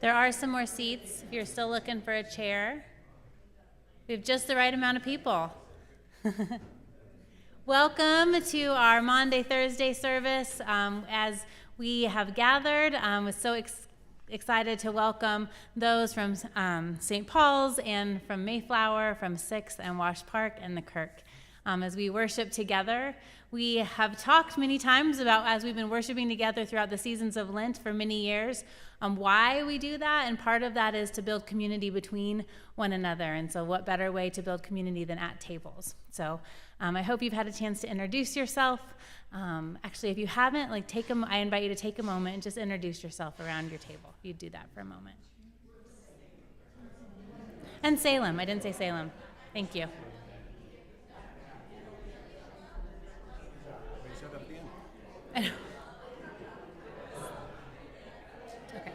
There are some more seats if you're still looking for a chair. We have just the right amount of people. Welcome to our Maundy Thursday service. As we have gathered, we're so excited to welcome those from St. Paul's and from Mayflower, from 6th and Wash Park and the Kirk. As we worship together, we have talked many times about, as we've been worshiping together throughout the seasons of Lent for many years, why we do that, and part of that is to build community between one another. And so what better way to build community than at tables? So I hope you've had a chance to introduce yourself. Actually, if you haven't, I invite you to take a moment and just introduce yourself around your table. If you'd do that for a moment. And Salem. I didn't say Salem. Thank you. I know. Okay.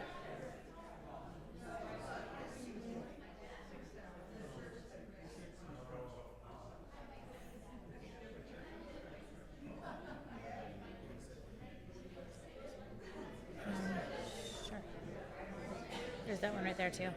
Sure. There's that one right there too.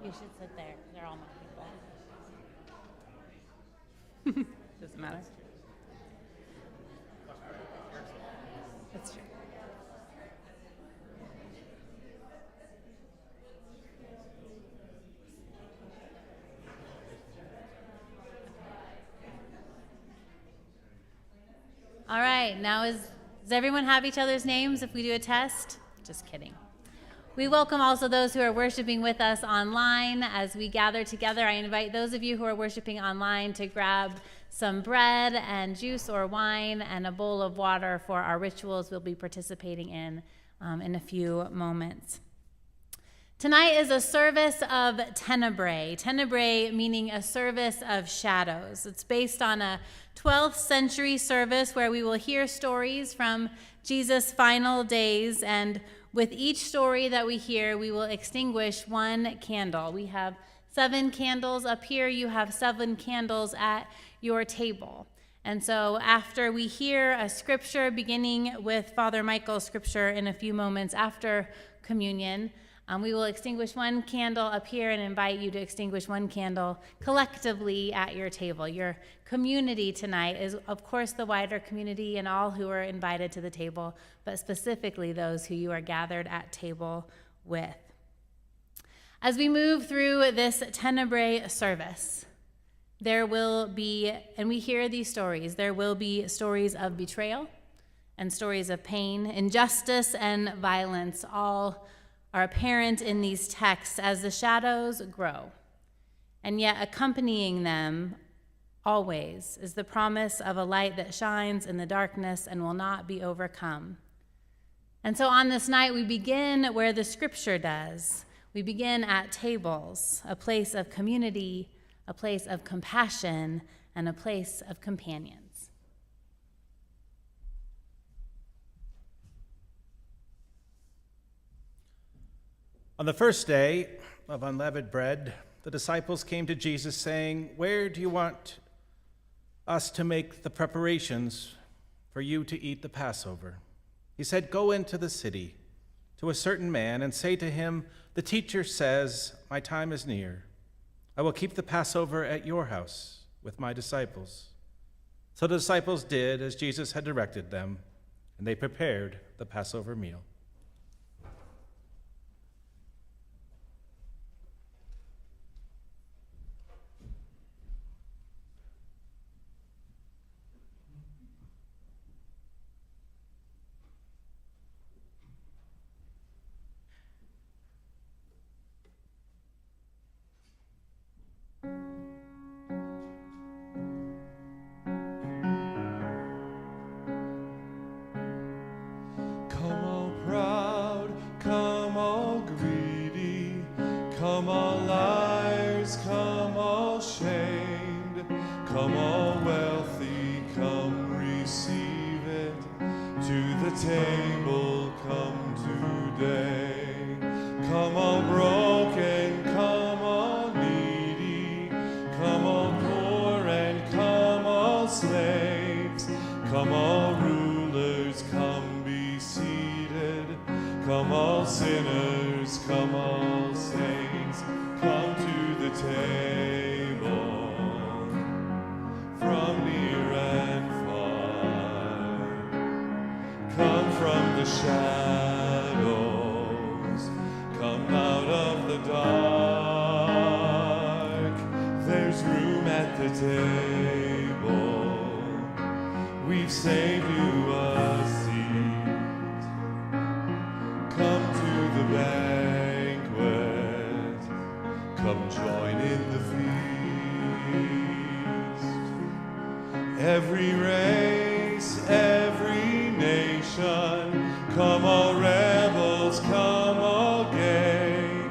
You should sit there. They're all my people. Doesn't matter. That's true. All right. Now, does everyone have each other's names if we do a test? Just kidding. We welcome also those who are worshiping with us online. As we gather together, I invite those of you who are worshiping online to grab some bread and juice or wine and a bowl of water for our rituals we'll be participating in a few moments. Tonight is a service of Tenebrae. Tenebrae meaning a service of shadows. It's based on a 12th century service where we will hear stories from Jesus' final days, and with each story that we hear, we will extinguish one candle. We have 7 candles up here. You have 7 candles at your table. And so after we hear a scripture, beginning with Father Michael's scripture in a few moments after communion, we will extinguish one candle up here and invite you to extinguish one candle collectively at your table. Your community tonight is, of course, the wider community and all who are invited to the table, but specifically those who you are gathered at table with. As we move through this Tenebrae service, there will be, and we hear these stories, there will be stories of betrayal and stories of pain, injustice, and violence, all are apparent in these texts as the shadows grow. And yet accompanying them always is the promise of a light that shines in the darkness and will not be overcome. And so on this night, we begin where the scripture does. We begin at tables, a place of community, a place of compassion, and a place of companions. On the first day of unleavened bread, the disciples came to Jesus saying, "Where do you want us to make the preparations for you to eat the Passover?" He said, "Go into the city to a certain man and say to him, 'The teacher says, my time is near. I will keep the Passover at your house with my disciples.'" So the disciples did as Jesus had directed them, and they prepared the Passover meal. Table, come to Come all sinners, come all saints, come to the table, from near and far. Come from the shadows, come out of the dark. There's room at the table, we've saved you a seat. Come to the banquet, come join in the feast. Every race, every nation, come all rebels, come all gay.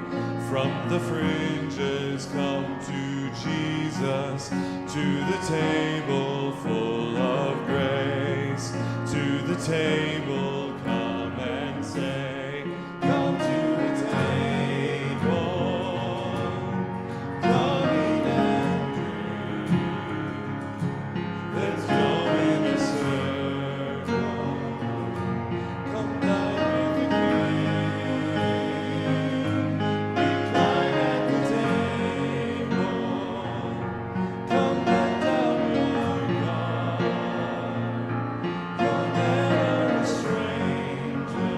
From the fringes come to Jesus, to the table full of grace. To the table come and say, come to the table, come eat and drink. There's joy in the circle, come dine with the King. Recline at the table, come let down your guard. You're never a stranger,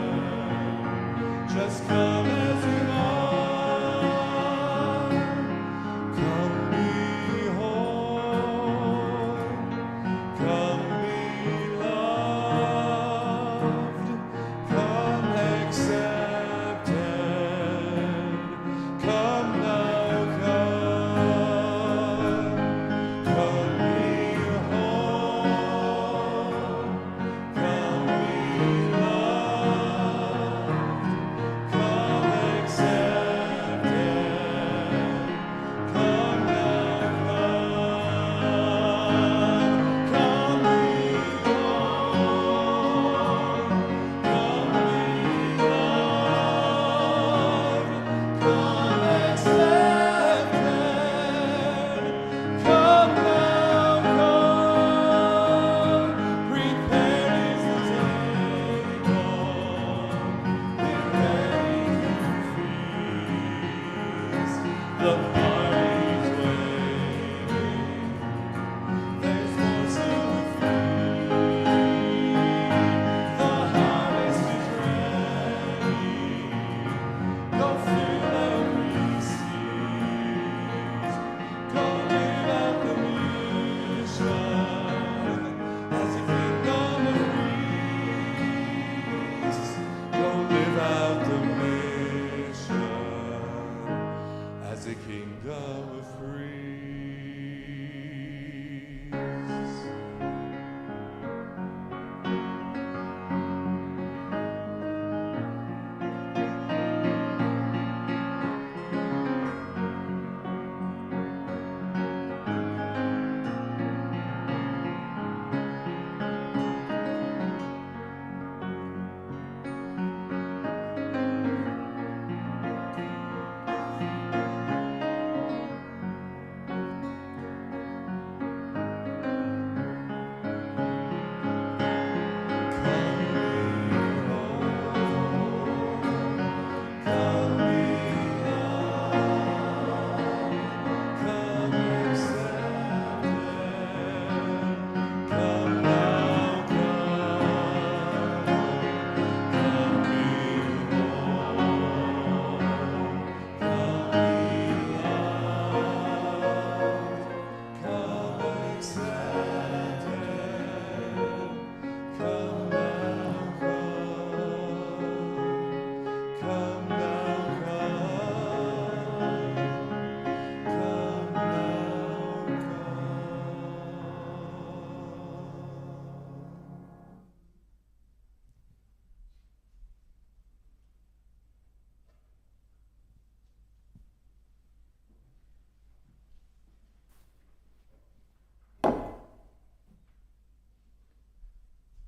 just come as you are. Come behold, come be loved, come accepted, come now come behold, come be loved, come accepted, come now come behold, come be loved, come accepted, come now prepared is the table, be ready to feast. The party's waiting, there's morsel to feed. The harvest is ready, go fill every seed. Go live out the mission as a kingdom of priests. Go live out the mission as a kingdom of priests.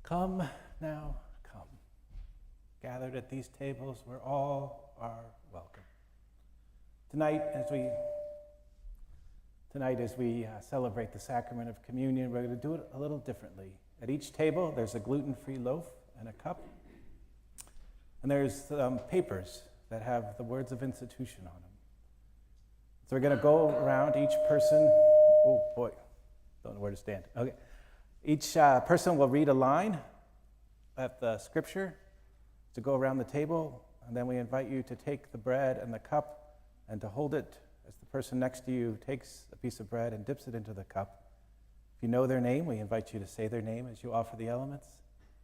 Come now, come. Gathered at these tables where all are welcome. Tonight, as we celebrate the sacrament of communion, we're going to do it a little differently. At each table, there's a gluten-free loaf and a cup. And there's papers that have the words of institution on them. So we're going to go around each person. Oh boy, don't know where to stand. Okay. Each person will read a line of the scripture to go around the table, and then we invite you to take the bread and the cup and to hold it as the person next to you takes a piece of bread and dips it into the cup. If you know their name, we invite you to say their name as you offer the elements.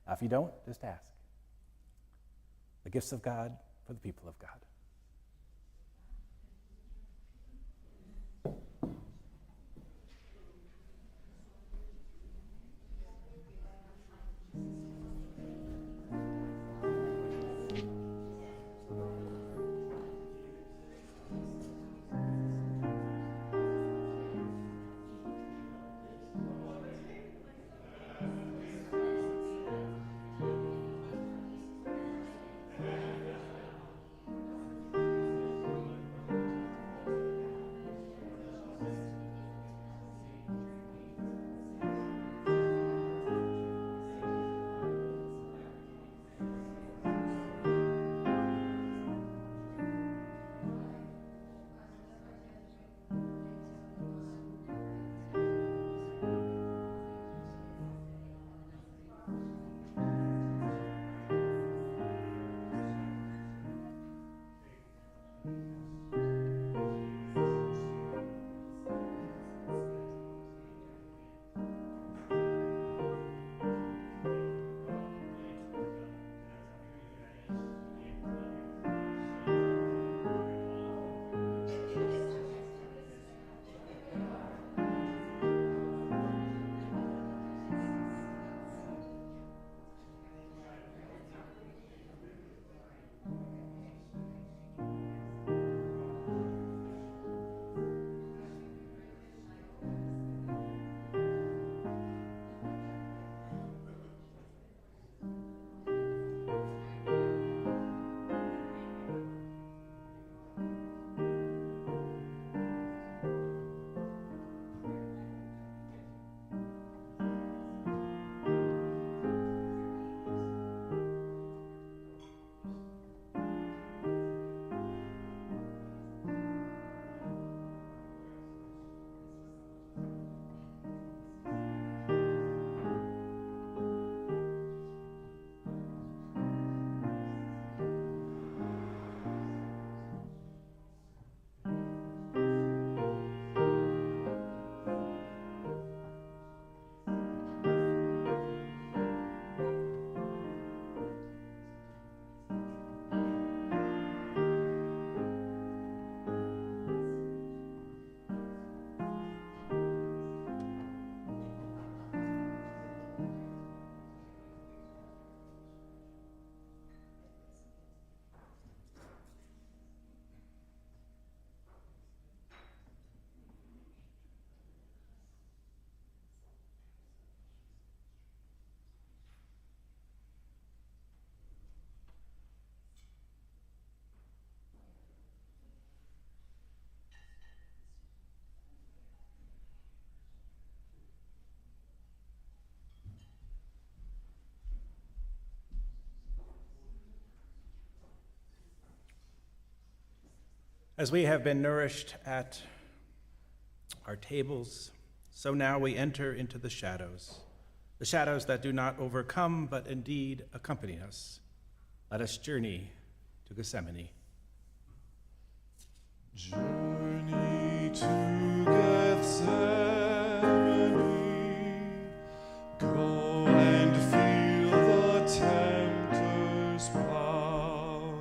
If you don't, just ask. The gifts of God for the people of God. As we have been nourished at our tables, so now we enter into the shadows that do not overcome, but indeed accompany us. Let us journey to Gethsemane. Journey to Gethsemane, go and feel the tempter's power.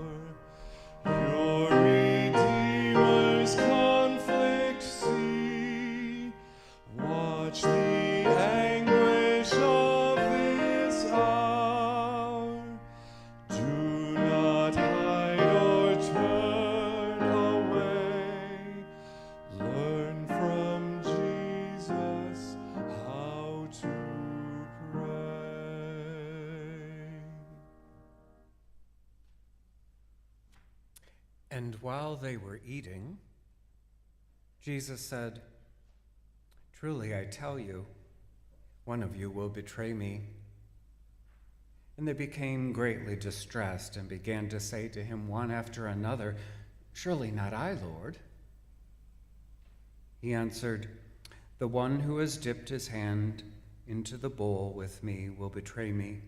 Your Redeemer's conflict see, watch the anguish of this hour. Do not hide or turn away. Learn from Jesus how to pray. And while they were eating, Jesus said, "Truly I tell you, one of you will betray me." And they became greatly distressed and began to say to him one after another, "Surely not I, Lord." He answered, "The one who has dipped his hand into the bowl with me will betray me.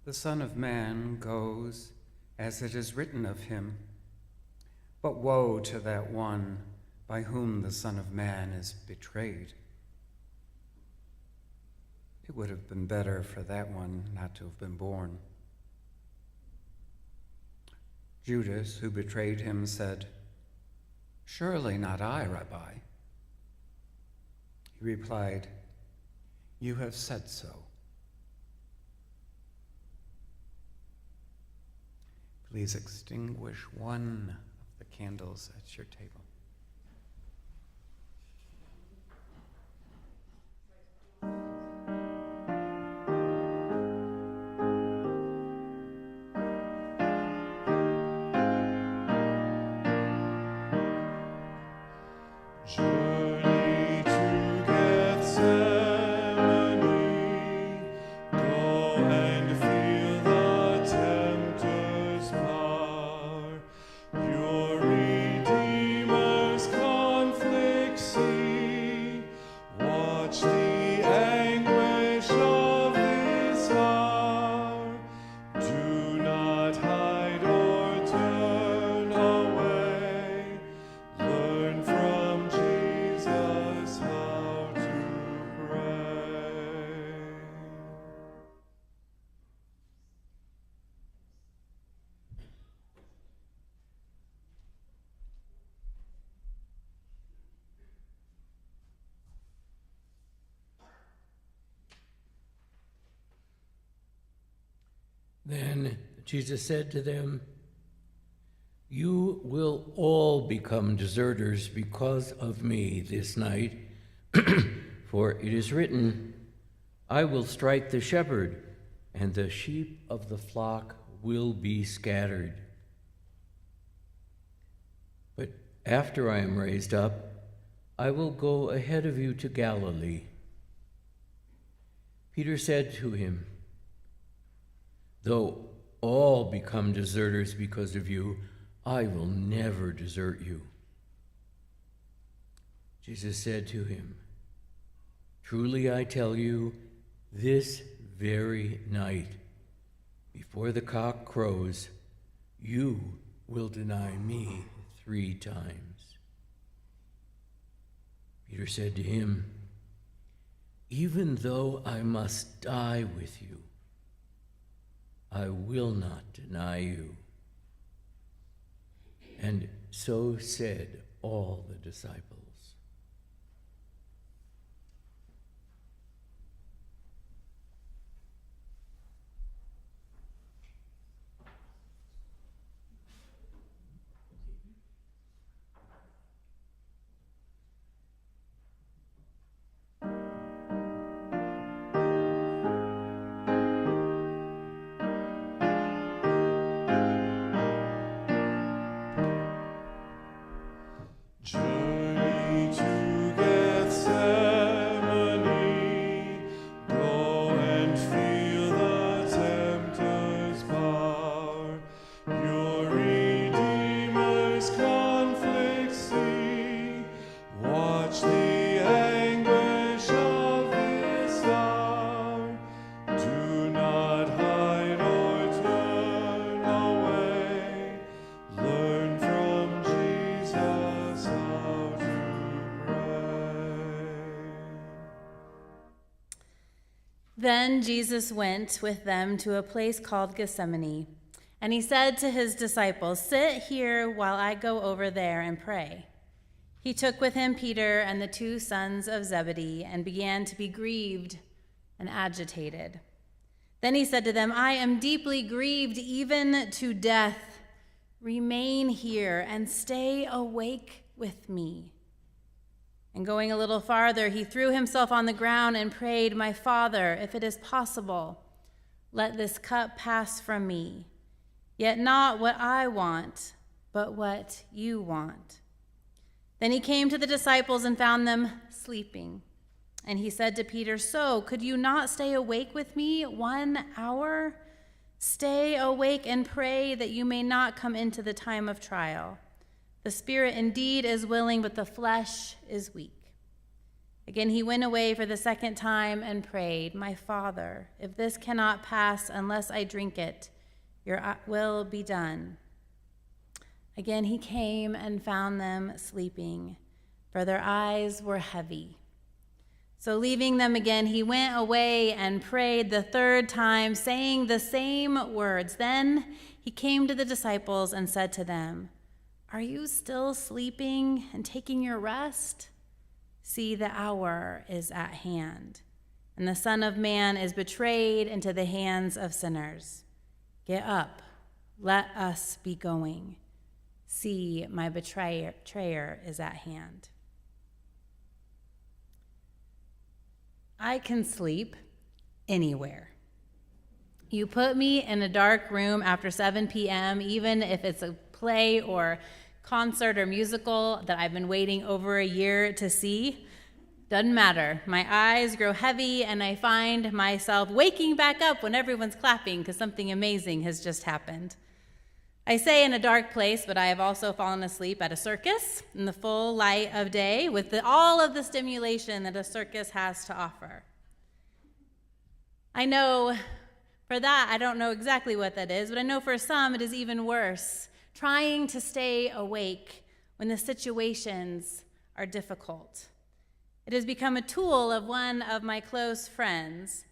The Son of Man goes as it is written of him. But woe to that one by whom the Son of Man is betrayed. It would have been better for that one not to have been born." Judas, who betrayed him, said, "Surely not I, Rabbi." He replied, "You have said so." Please extinguish one of the candles at your table. Journey to Gethsemane, go and feel the tempter's power. Your Redeemer's conflict see, watch the anguish of this hour. Do not hide or turn away, learn from Jesus how to pray. Then Jesus said to them, "You will all become deserters because of me this night, for it is written, 'I will strike the shepherd, and the sheep of the flock will be scattered.' But after I am raised up, I will go ahead of you to Galilee." Peter said to him, "Though all become deserters because of you, I will never desert you." Jesus said to him, "Truly I tell you, this very night, before the cock crows, you will deny me 3 times." Peter said to him, "Even though I must die with you, I will not deny you." And so said all the disciples. Journey to Gethsemane, go and feel the tempter's power. Your Redeemer's conflict see, watch the anguish of this hour. Do not hide or turn away, learn from Jesus how to pray. Then Jesus went with them to a place called Gethsemane, and he said to his disciples, "Sit here while I go over there and pray." He took with him Peter and the 2 sons of Zebedee and began to be grieved and agitated. Then he said to them, "I am deeply grieved, even to death. Remain here and stay awake with me." And going a little farther, he threw himself on the ground and prayed, "My Father, if it is possible, let this cup pass from me. Yet not what I want, but what you want." Then he came to the disciples and found them sleeping. And he said to Peter, "So, could you not stay awake with me 1 hour? Stay awake and pray that you may not come into the time of trial. The spirit indeed is willing, but the flesh is weak." Again, he went away for the second time and prayed, "My Father, if this cannot pass unless I drink it, your will be done." Again, he came and found them sleeping, for their eyes were heavy. So leaving them again, he went away and prayed the third time, saying the same words. Then he came to the disciples and said to them, "Are you still sleeping and taking your rest? See, the hour is at hand, and the Son of Man is betrayed into the hands of sinners. Get up, let us be going. See, my betrayer is at hand." I can sleep anywhere. You put me in a dark room after 7 p.m., even if it's a play or concert or musical that I've been waiting over a year to see, doesn't matter. My eyes grow heavy and I find myself waking back up when everyone's clapping because something amazing has just happened. I say in a dark place, but I have also fallen asleep at a circus in the full light of day with all of the stimulation that a circus has to offer. I know for that, I don't know exactly what that is, but I know for some it is even worse, trying to stay awake when the situations are difficult. It has become a tool of one of my close friends.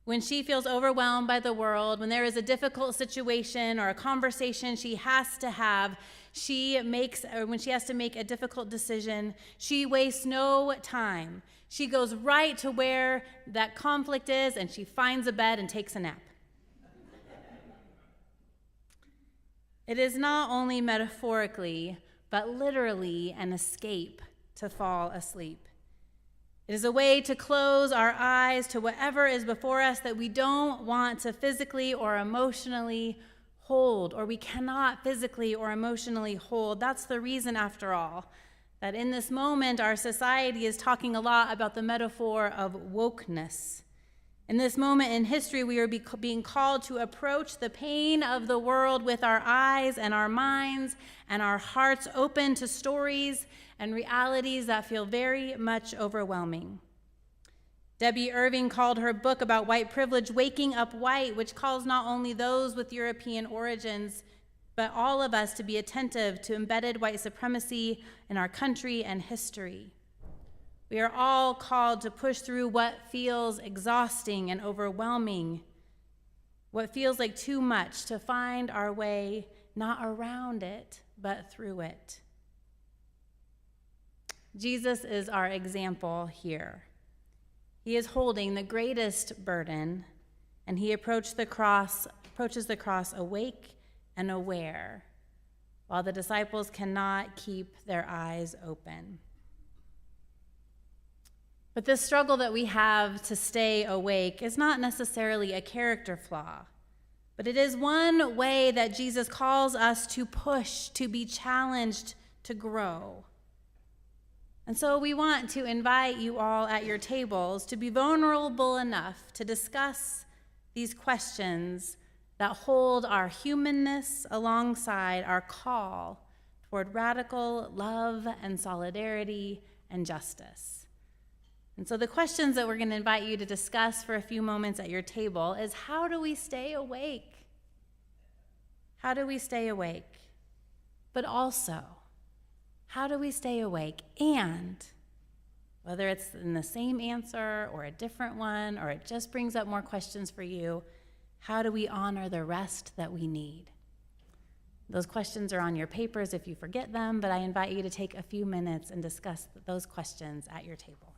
When she feels overwhelmed by the world, when there is a difficult situation or a conversation she has to have, when she has to make a difficult decision, she wastes no time. She goes right to where that conflict is and she finds a bed and takes a nap. It is not only metaphorically, but literally an escape to fall asleep. It is a way to close our eyes to whatever is before us that we don't want to physically or emotionally hold, or we cannot physically or emotionally hold. That's the reason, after all, that in this moment our society is talking a lot about the metaphor of wokeness. In this moment in history, we are being called to approach the pain of the world with our eyes and our minds and our hearts open to stories and realities that feel very much overwhelming. Debbie Irving called her book about white privilege "Waking Up White," which calls not only those with European origins, but all of us to be attentive to embedded white supremacy in our country and history. We are all called to push through what feels exhausting and overwhelming, what feels like too much, to find our way not around it, but through it. Jesus is our example here. He is holding the greatest burden, and he approaches the cross awake and aware, while the disciples cannot keep their eyes open. But this struggle that we have to stay awake is not necessarily a character flaw, but it is one way that Jesus calls us to push, to be challenged, to grow. And so we want to invite you all at your tables to be vulnerable enough to discuss these questions that hold our humanness alongside our call toward radical love and solidarity and justice. And so the questions that we're going to invite you to discuss for a few moments at your table is, how do we stay awake? How do we stay awake? But also, how do we stay awake? And whether it's in the same answer or a different one, or it just brings up more questions for you, how do we honor the rest that we need? Those questions are on your papers if you forget them, but I invite you to take a few minutes and discuss those questions at your table.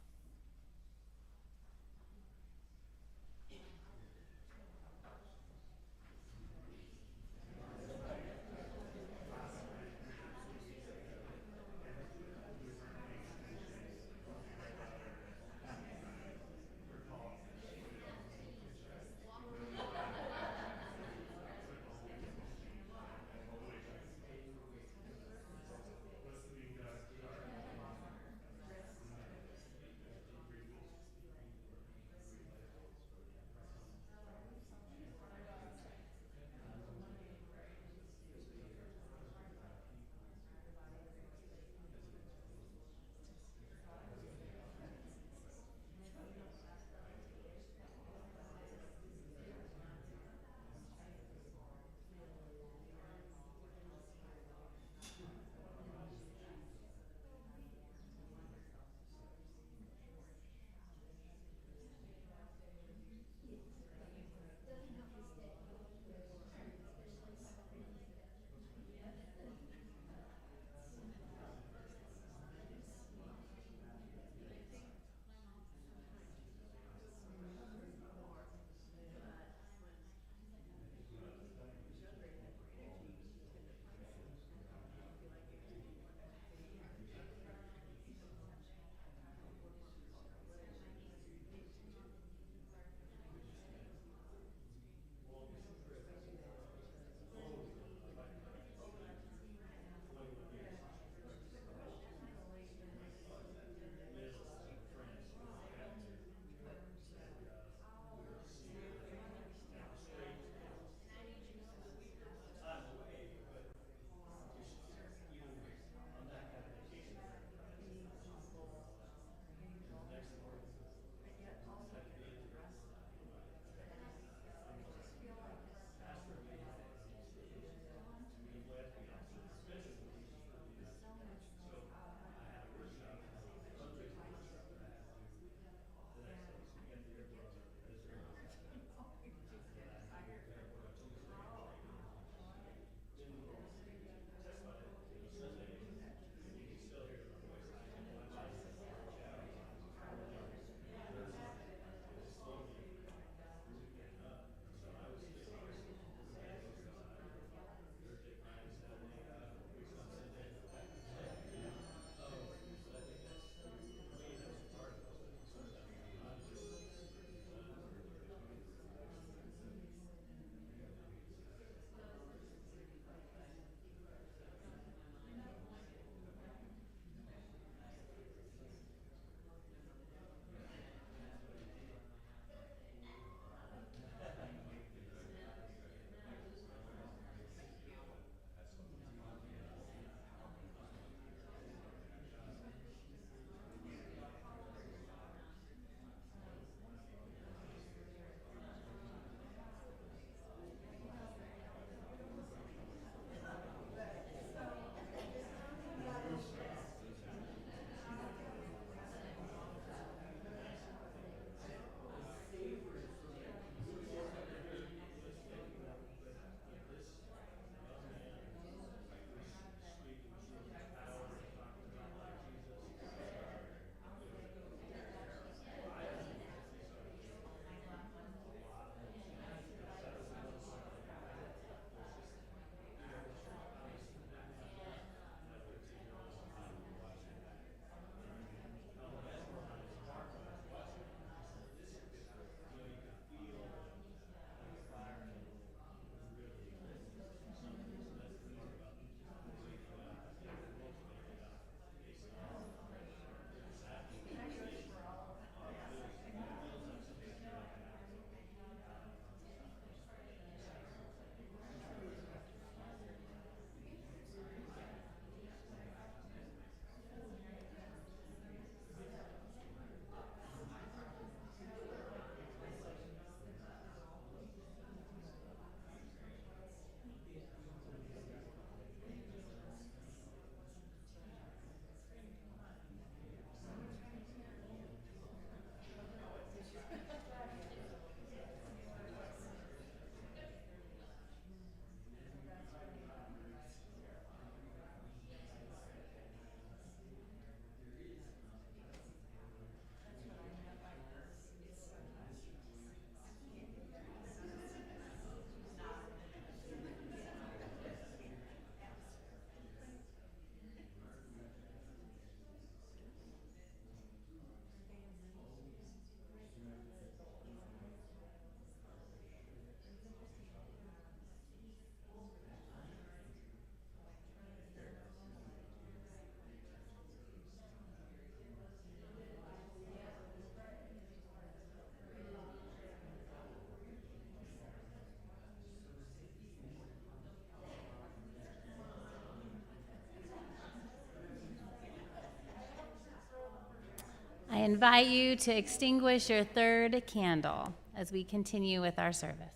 invite you to extinguish your third candle as we continue with our service.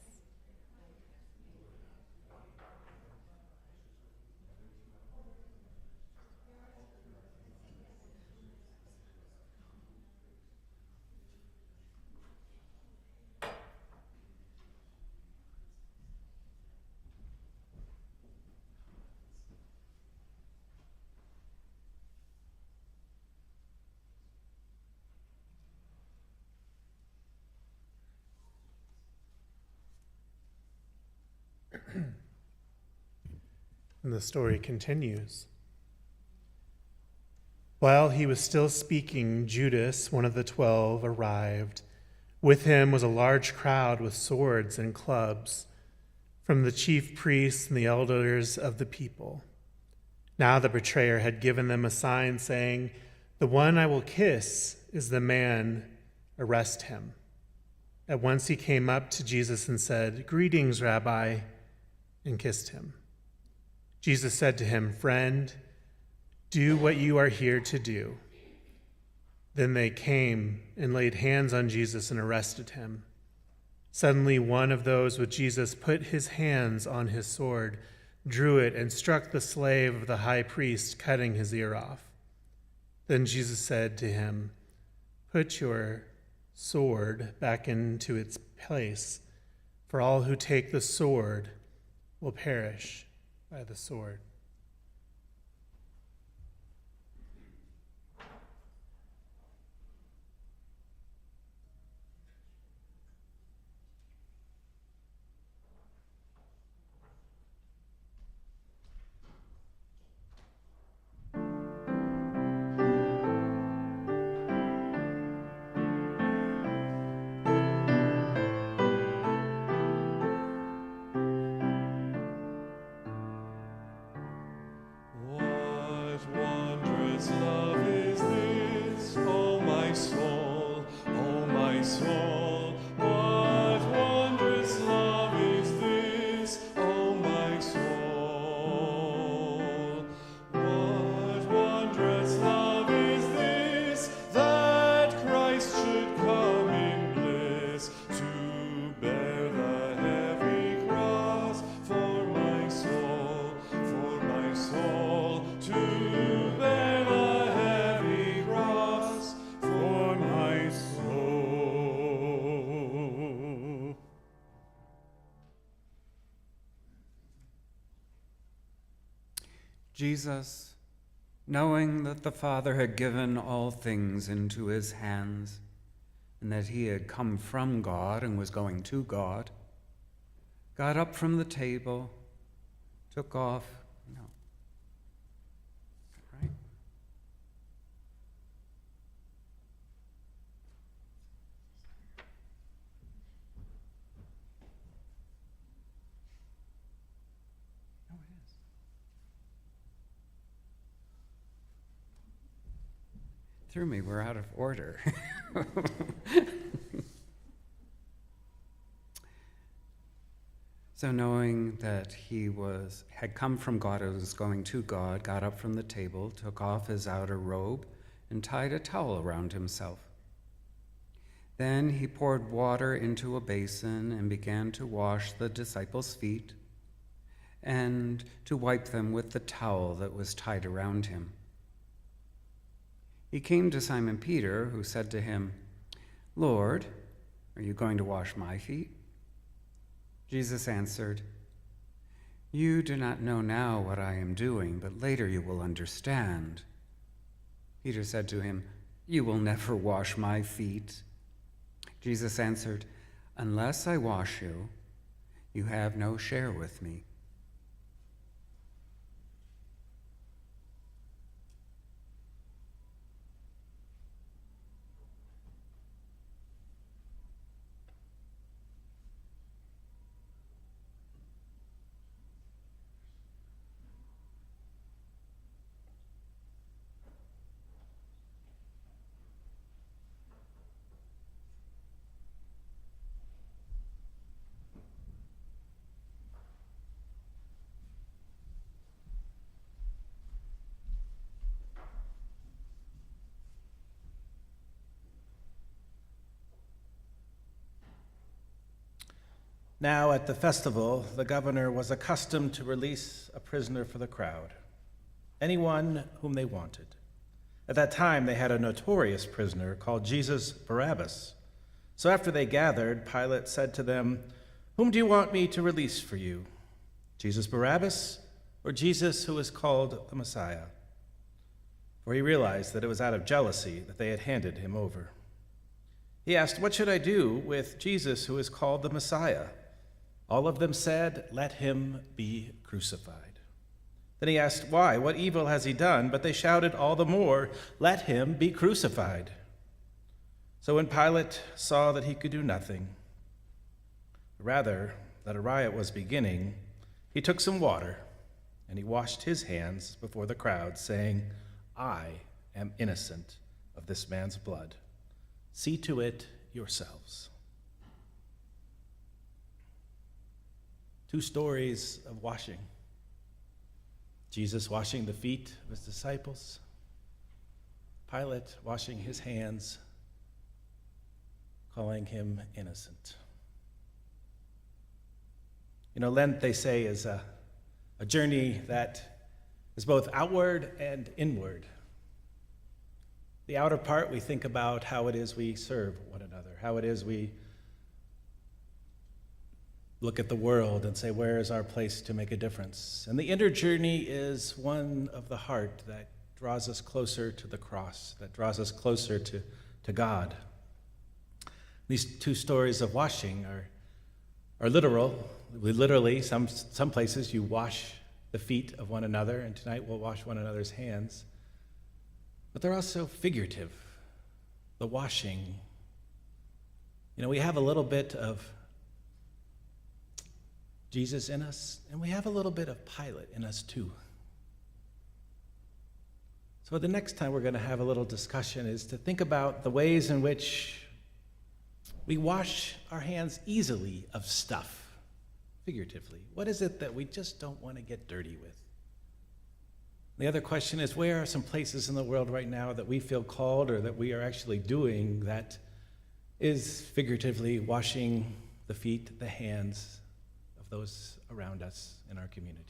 And the story continues. While he was still speaking, Judas, one of the 12, arrived. With him was a large crowd with swords and clubs from the chief priests and the elders of the people. Now the betrayer had given them a sign saying, "The one I will kiss is the man, arrest him." At once he came up to Jesus and said, "Greetings, Rabbi," and kissed him. Jesus said to him, "Friend, do what you are here to do." Then they came and laid hands on Jesus and arrested him. Suddenly one of those with Jesus put his hands on his sword, drew it, and struck the slave of the high priest, cutting his ear off. Then Jesus said to him, "Put your sword back into its place, for all who take the sword will perish by the sword." What wondrous love is this, O my soul, O my soul? What wondrous love is this, O my soul? What wondrous love is this, that Christ should come in bliss to bear the heavy cross for my soul, to bear the heavy cross for my soul. Jesus, knowing that the Father had given all things into his hands, and that he had come from God and was going to God, got up from the table, took off, right? No, it is. Threw me, we're out of order. So knowing that he had come from God and was going to God, got up from the table, took off his outer robe, and tied a towel around himself. Then he poured water into a basin and began to wash the disciples' feet and to wipe them with the towel that was tied around him. He came to Simon Peter, who said to him, "Lord, are you going to wash my feet?" Jesus answered, "You do not know now what I am doing, but later you will understand." Peter said to him, "You will never wash my feet." Jesus answered, "Unless I wash you, you have no share with me." Now, at the festival, the governor was accustomed to release a prisoner for the crowd, anyone whom they wanted. At that time, they had a notorious prisoner called Jesus Barabbas. So after they gathered, Pilate said to them, "Whom do you want me to release for you? Jesus Barabbas or Jesus who is called the Messiah?" For he realized that it was out of jealousy that they had handed him over. He asked, "What should I do with Jesus who is called the Messiah?" All of them said, "Let him be crucified." Then he asked, "Why? What evil has he done?" But they shouted all the more, "Let him be crucified." So when Pilate saw that he could do nothing, rather that a riot was beginning, he took some water and he washed his hands before the crowd, saying, "I am innocent of this man's blood. See to it yourselves." Two stories of washing. Jesus washing the feet of his disciples, Pilate washing his hands, calling him innocent. You know, Lent, they say, is a journey that is both outward and inward. The outer part, we think about how it is we serve one another, how it is we look at the world and say, where is our place to make a difference? And the inner journey is one of the heart that draws us closer to the cross, that draws us closer to God. These two stories of washing are literal. We literally, some places you wash the feet of one another, and tonight we'll wash one another's hands. But they're also figurative, the washing. You know, we have a little bit of Jesus in us, and we have a little bit of Pilate in us too. So the next time we're going to have a little discussion is to think about the ways in which we wash our hands easily of stuff, figuratively. What is it that we just don't want to get dirty with? The other question is, where are some places in the world right now that we feel called or that we are actually doing that is figuratively washing the feet, the hands of those around us in our community?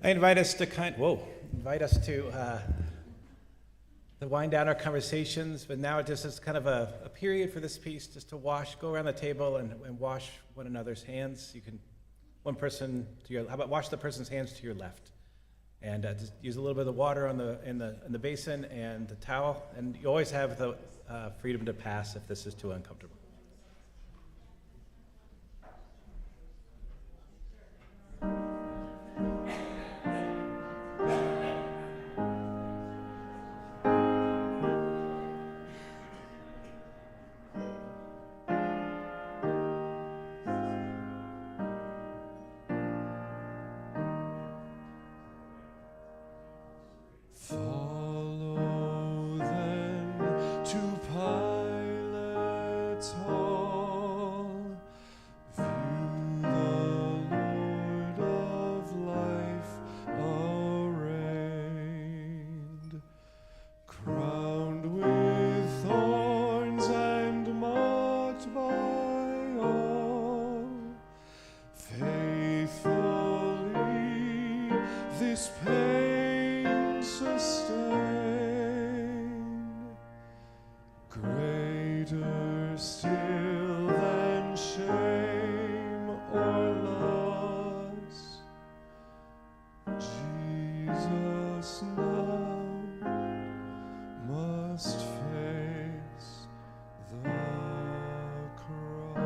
I invite us to to wind down our conversations, but now just as kind of a period for this piece, just to go around the table and wash one another's hands. You can, one person to your, how about wash the person's hands to your left, and just use a little bit of water in the basin and the towel, and you always have the freedom to pass if this is too uncomfortable. Follow then to Pilate's hall, view the Lord of life arraigned, crowned with thorns and mocked by all, faithfully this pain sustain, greater still than shame or loss, Jesus now must face the cross.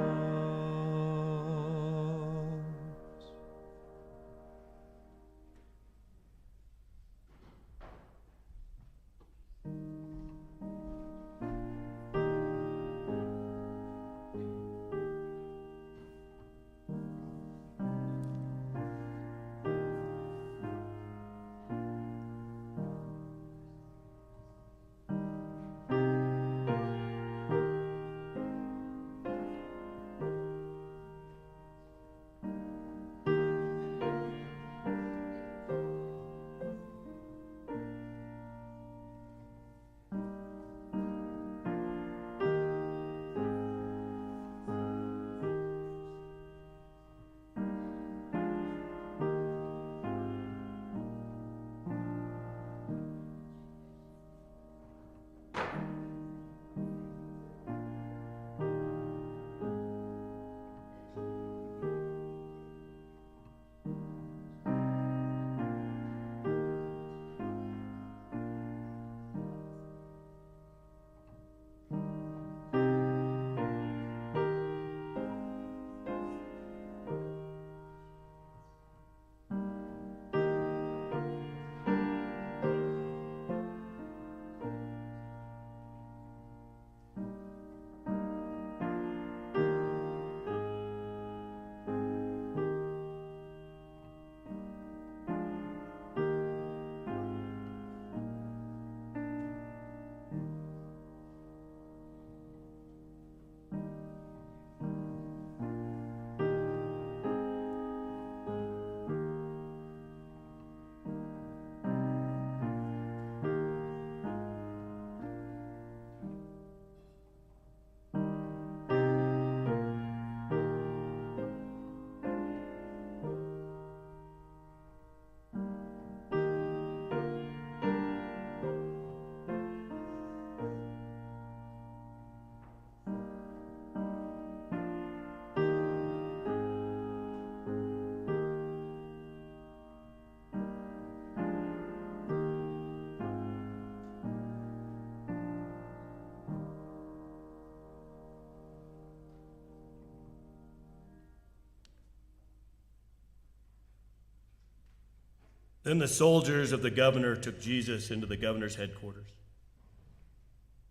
Then the soldiers of the governor took Jesus into the governor's headquarters,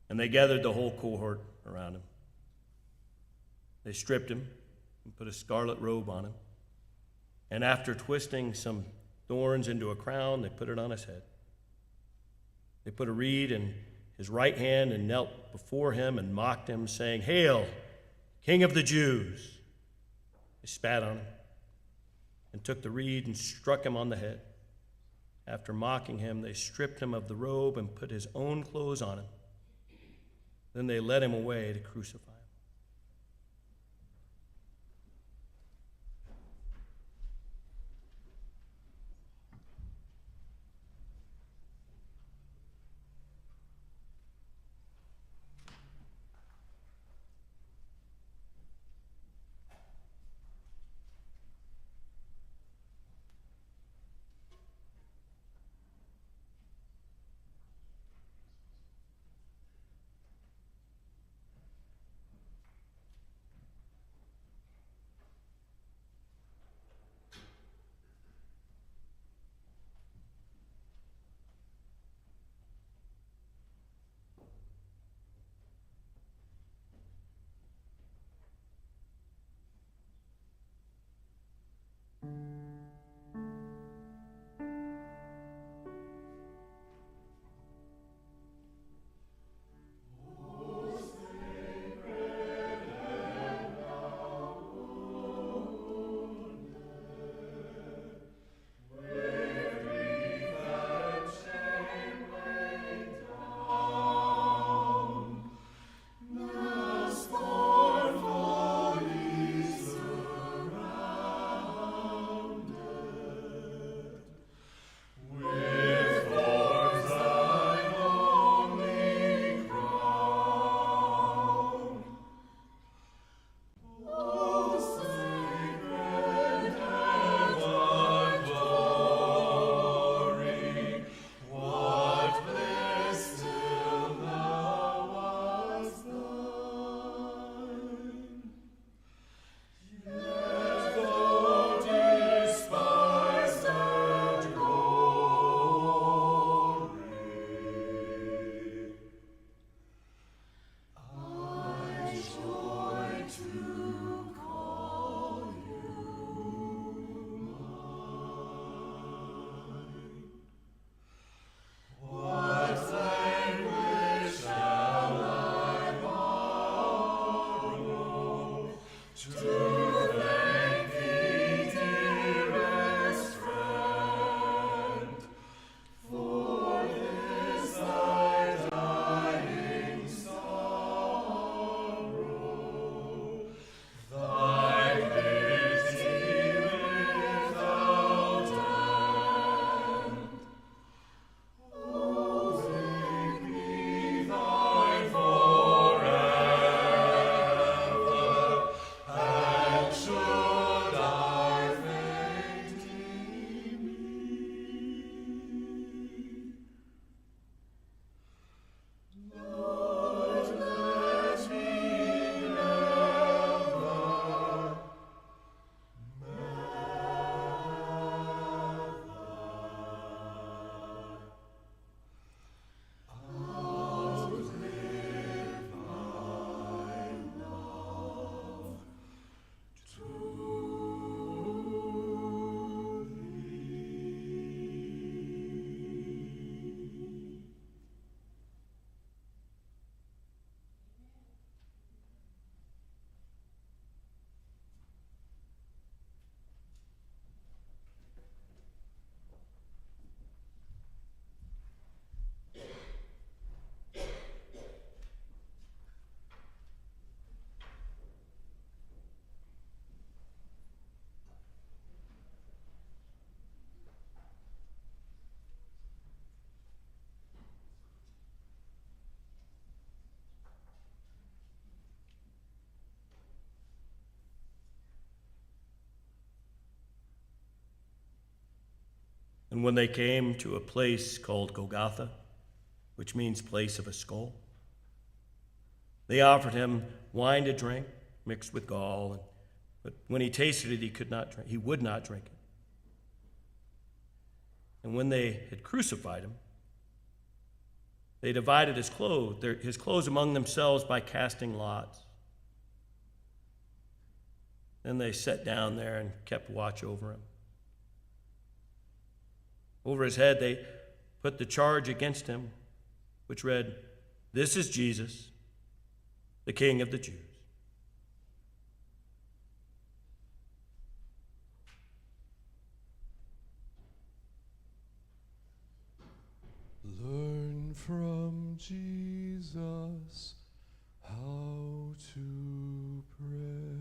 and they gathered the whole cohort around him. They stripped him and put a scarlet robe on him, and after twisting some thorns into a crown, they put it on his head. They put a reed in his right hand and knelt before him and mocked him, saying, "Hail, King of the Jews!" They spat on him and took the reed and struck him on the head. After mocking him, they stripped him of the robe and put his own clothes on him. Then they led him away to crucify him. And when they came to a place called Golgotha, which means place of a skull, they offered him wine to drink mixed with gall, but when he tasted it, he would not drink it. And when they had crucified him, they divided his clothes among themselves by casting lots. Then they sat down there and kept watch over him. Over his head, they put the charge against him, which read, "This is Jesus, the King of the Jews." Learn from Jesus how to pray.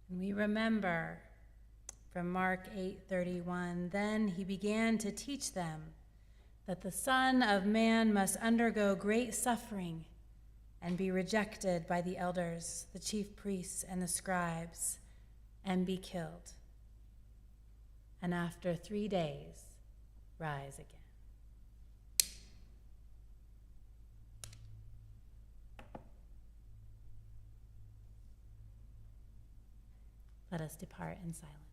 And we remember from Mark 8:31, then he began to teach them that the Son of Man must undergo great suffering and be rejected by the elders, the chief priests, and the scribes, and be killed, and after 3 days rise again. Let us depart in silence.